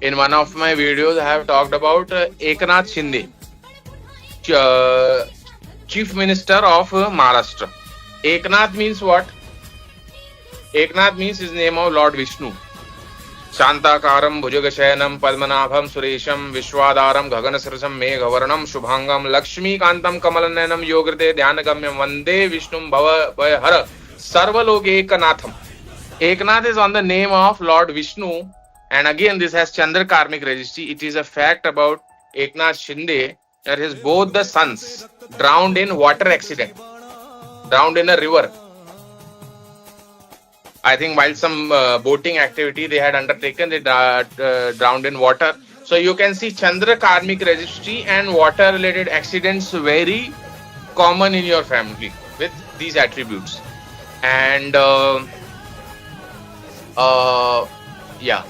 In one of my videos, I have talked about Eknath Shinde, uh, Chief Minister of Maharashtra. Eknath means what? Eknath means his name of Lord Vishnu. शांताकारं भुजगशयनं पद्मनाभं सुरेशं विश्वाधारं गगनसदृशं मेघवर्णं शुभांगं लक्ष्मीकान्तं कमलनयनं योगृते ध्यानगम्यं वन्दे विष्णुं भवभयहर सर्वलोकैकनाथम्. Eknath is on the name of Lord Vishnu, and again this has Chandra karmic registry. It is a fact about Eknath Shinde that his both the sons drowned in water accident, drowned in a river. I think while some boating activity they had undertaken, they drowned in water. So you can see Chandra karmic registry and water related accidents very common in your family with these attributes. And uh, yeah,